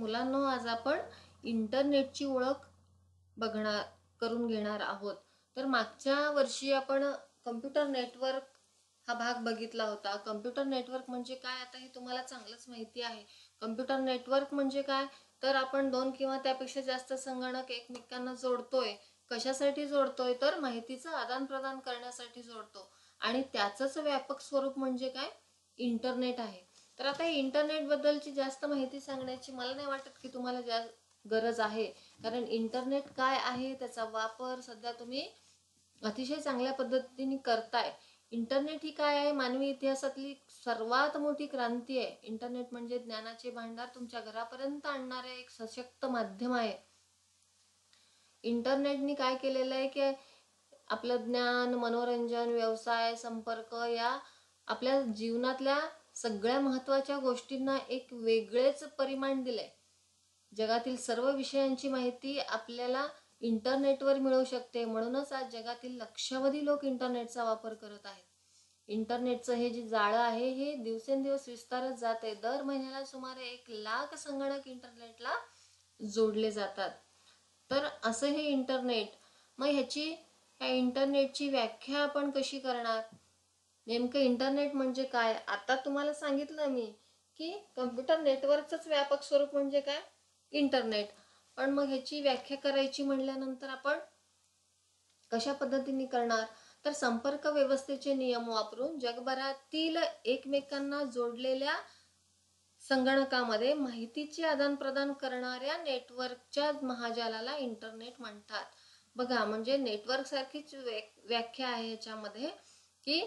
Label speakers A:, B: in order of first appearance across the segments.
A: मुलांनो, आज आपण इंटरनेटची ओळख करून घेणार आहोत. तर मागच्या वर्षी आपण कम्प्युटर नेटवर्क हा भाग बघितला होता. कम्प्युटर नेटवर्क म्हणजे काय आता हे तुम्हाला चांगलंच माहिती आहे. कम्प्युटर नेटवर्क म्हणजे काय, तर आपण 2 किंवा त्यापेक्षा जास्त संगणक एकमेकांना जोडतोय. कशासाठी जोडतोय, तर माहितीचं आदान प्रदान करण्यासाठी जोडतो. आणि त्याचंच व्यापक स्वरूप म्हणजे काय, इंटरनेट आहे. तर आता इंटरनेट बद्दलची जास्त माहिती सांगण्याची मला नाही वाटत की तुम्हाला जास्त गरज आहे, कारण इंटरनेट काय आहे त्याचा वापर सध्या तुम्ही अतिशय चांगल्या पद्धतीने करताय. इंटरनेट ही काय आहे, मानवी इतिहासातली सर्वात मोठी क्रांती आहे. इंटरनेट म्हणजे ज्ञानाचे भांडार तुमच्या घरापर्यंत आणणारे एक सशक्त माध्यम आहे. इंटरनेटने काय केलेलं आहे की आपलं ज्ञान, मनोरंजन, व्यवसाय, संपर्क या आपल्या जीवनातल्या सगळ्या महत्त्वाच्या गोष्टींना एक वेगळेच परिमाण दिलंय. जगातील सर्व विषयांची माहिती आपल्याला इंटरनेटवर मिळू शकते. म्हणूनच आज जगातील लक्षावधी लोक इंटरनेटचा वापर करत आहेत. इंटरनेटचं हे जे जाळं आहे हे दिवसेंदिवस विस्तारत जात आहे. दर महिन्याला सुमारे 1 लाख संगणक इंटरनेटला जोडले जातात. तर असं हे इंटरनेट, मग ह्या इंटरनेटची व्याख्या आपण कशी करणार? नेमकं इंटरनेट म्हणजे काय? आता तुम्हाला सांगितलं मी की कम्प्युटर नेटवर्कचंच व्यापक स्वरूप म्हणजे काय, इंटरनेट. पण मग ह्याची व्याख्या करायची म्हणल्यानंतर आपण कशा पद्धतीने करणार? तर संपर्क व्यवस्थेचे नियम वापरून जगभरातील एकमेकांना जोडलेल्या संगणकामध्ये माहितीचे आदान प्रदान करणाऱ्या नेटवर्कच्या महाजालाला इंटरनेट म्हणतात. बघा, म्हणजे नेटवर्क सारखीच व्याख्या आहे ह्याच्यामध्ये की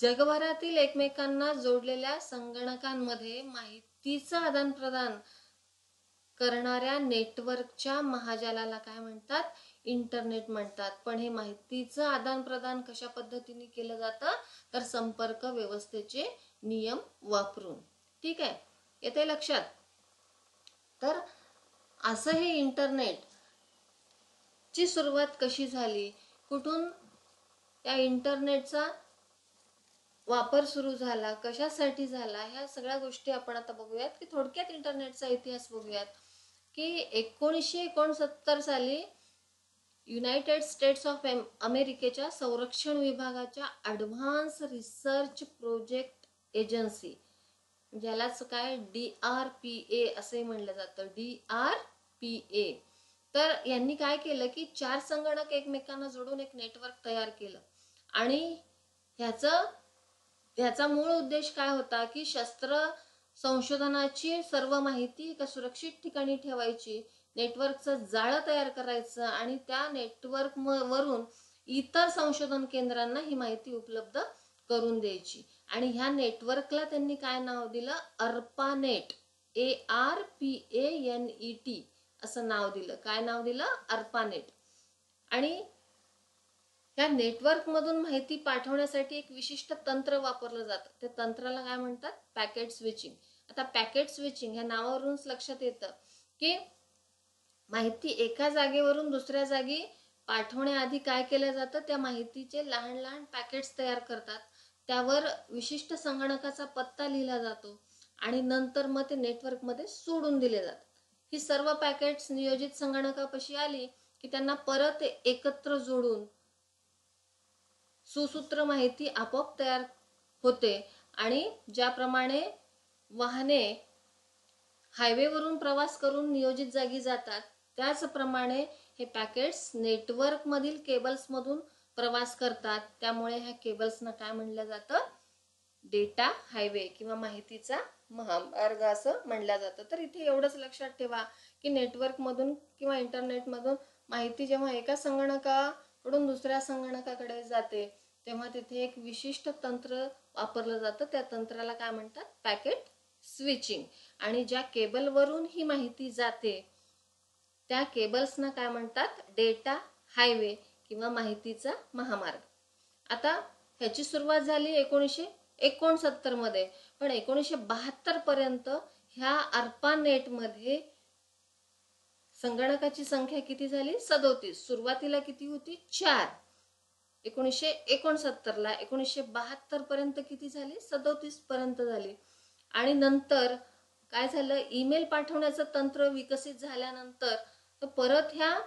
A: जगभरातील एकमेकांना जोडलेल्या संगणकांमध्ये माहितीचं आदान प्रदान करणाऱ्या नेटवर्कच्या महाजालाला काय म्हणतात, इंटरनेट म्हणतात. पण हे माहितीचं आदान प्रदान कशा पद्धतीने केलं जातं, तर संपर्क व्यवस्थेचे नियम वापरून. ठीक आहे, येते लक्षात? तर असं हे इंटरनेट ची सुरुवात कशी झाली, कुठून या इंटरनेटचा वापर सुरू झाला, कशासाठी झाला, ह्या सगळ्या गोष्टी आपण आता बघूयात. की थोडक्यात इंटरनेटचा इतिहास बघूयात. की 1969 साली युनायटेड स्टेट्स ऑफ अमेरिकेच्या संरक्षण विभागाच्या ॲडव्हान्स रिसर्च प्रोजेक्ट एजन्सी, ज्यालाच काय DRPA असे म्हणलं जातं, DRPA. तर यांनी काय केलं की 4 संगणक एकमेकांना जोडून एक नेटवर्क तयार केलं. आणि ह्याचा मूळ उद्देश काय होता की शस्त्र संशोधनाची सर्व माहिती एका सुरक्षित ठिकाणी ठेवायची, नेटवर्कचं जाळं तयार करायचं आणि त्या नेटवर्क वरून इतर संशोधन केंद्रांना ही माहिती उपलब्ध करून द्यायची. आणि ह्या नेटवर्कला त्यांनी काय नाव दिलं, ARPANET, ARPANET असं नाव दिलं. काय नाव दिलं, ARPANET. आणि या नेटवर्क मधून माहिती पाठवण्यासाठी एक विशिष्ट तंत्र वापरलं जातं. त्या तंत्राला काय म्हणतात, पॅकेट स्विचिंग. आता पॅकेट स्विचिंग ह्या नावावरूनच लक्षात येतं की माहिती एका जागेवरून दुसऱ्या जागी पाठवण्याआधी काय केलं जातं, त्या माहितीचे लहान लहान पॅकेट्स तयार करतात. त्यावर विशिष्ट संगणकाचा पत्ता लिहिला जातो आणि नंतर मग ते नेटवर्कमध्ये सोडून दिले जातात. ही सर्व पॅकेट्स नियोजित संगणकापाशी आली की त्यांना परत एकत्र जोडून सुसूत्र माहिती आपोआप तयार होते. आणि ज्याप्रमाणे वाहने हायवेवरून प्रवास करून नियोजित जागी जातात, त्याचप्रमाणे हे पॅकेट्स नेटवर्क मधील केबल्स मधून प्रवास करतात. त्यामुळे ह्या केबल्सना काय म्हणलं जातं, डेटा हायवे किंवा माहितीचा महामार्ग असं म्हणलं जातं. तर इथे एवढंच लक्षात ठेवा की नेटवर्क मधून किंवा इंटरनेट मधून माहिती जेव्हा एका संगणकाकडून दुसऱ्या संगणकाकडे जाते तेव्हा तिथे एक विशिष्ट तंत्र वापरलं जातं. त्या तंत्राला काय म्हणतात, पॅकेट स्विचिंग. आणि ज्या केबलवरून ही माहिती जाते त्या केबल्सना काय म्हणतात, डेटा हायवे किंवा माहितीचा महामार्ग. आता ह्याची सुरुवात झाली 1969 मध्ये. पण 1972 पर्यंत ह्या ARPANET मध्ये संगणकाची संख्या किती झाली, 37. सुरुवातीला किती होती, 4. 1969 ला 1972 पर्यंत किती झाली, 37 पर्यंत झाली. आणि नंतर काय झालं, ईमेल पाठवण्याचं तंत्र विकसित झाल्यानंतर परत ह्या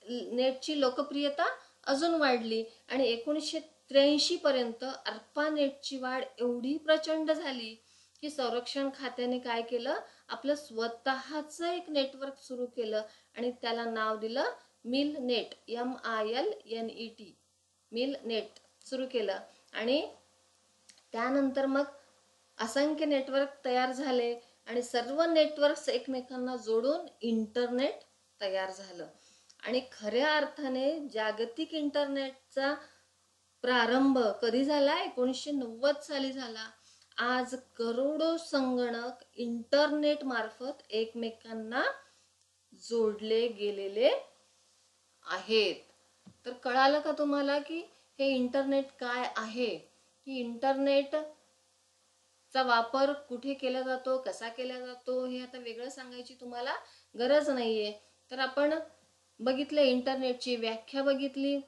A: नेटची लोकप्रियता अजून वाढली आणि 1983 पर्यंत ARPANETची वाढ एवढी प्रचंड झाली की संरक्षण खात्याने काय केलं, आपलं स्वतःच एक नेटवर्क सुरू केलं आणि त्याला नाव दिलं मिलनेट, MILNET, मिलनेट सुरू केलं. आणि त्यानंतर मग असंख्य नेटवर्क तयार झाले आणि सर्व नेटवर्क्स एकमेकांना जोडून इंटरनेट तयार झालं. आणि खऱ्या अर्थाने जागतिक इंटरनेटचा प्रारंभ कधी झाला, 1990 साली झाला. आज करोडो संगणक इंटरनेट मार्फत एकमेकांना जोडले गेलेले आहेत. तर कळालं का तुम्हाला की हे इंटरनेट काय आहे, की इंटरनेटचा वापर कुठे केला जातो, कसा केला जातो, हे आता वेगळं सांगायची तुम्हाला गरज नाहीये. तर आपण बघितलं, इंटरनेटची व्याख्या बघितली,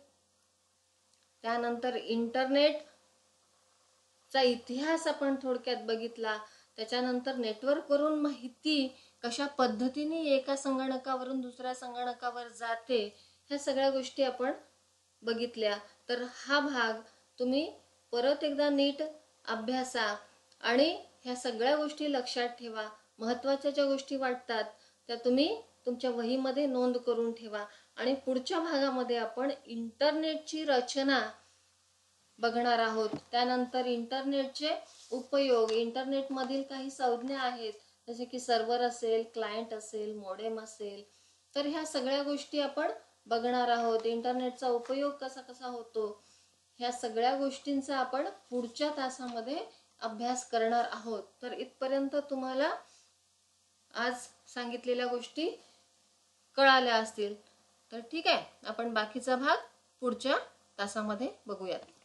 A: त्यानंतर इंटरनेटचा इतिहास आपण थोडक्यात बघितला, त्याच्यानंतर नेटवर्कवरून माहिती कशा पद्धतीने एका संगणकावरून दुसऱ्या संगणकावर जाते, ह्या सगळ्या गोष्टी आपण बघितल्या. तर हा भाग तुम्ही परत एकदा नीट अभ्यासा आणि ह्या सगळ्या गोष्टी लक्षात ठेवा. महत्त्वाच्या ज्या गोष्टी वाटतात त्या तुम्ही तुमच्या वहीमध्ये नोंद करून ठेवा. आणि पुढच्या भागामध्ये आपण इंटरनेटची रचना बघणार आहोत. त्यानंतर इंटरनेटचे उपयोग, इंटरनेटमधील काही संज्ञा आहेत, जसे की सर्व्हर असेल, क्लायंट असेल, मॉडेम असेल, तर ह्या सगळ्या गोष्टी आपण बघणार आहोत. इंटरनेटचा उपयोग कसा कसा होतो, ह्या सगळ्या गोष्टींचा आपण पुढच्या तासामध्ये अभ्यास करणार आहोत. तर इथपर्यंत तुम्हाला आज सांगितलेल्या गोष्टी कळाल्या असतील. तर ठीक आहे, आपण बाकीचा भाग पुढच्या तासामध्ये बघूयात.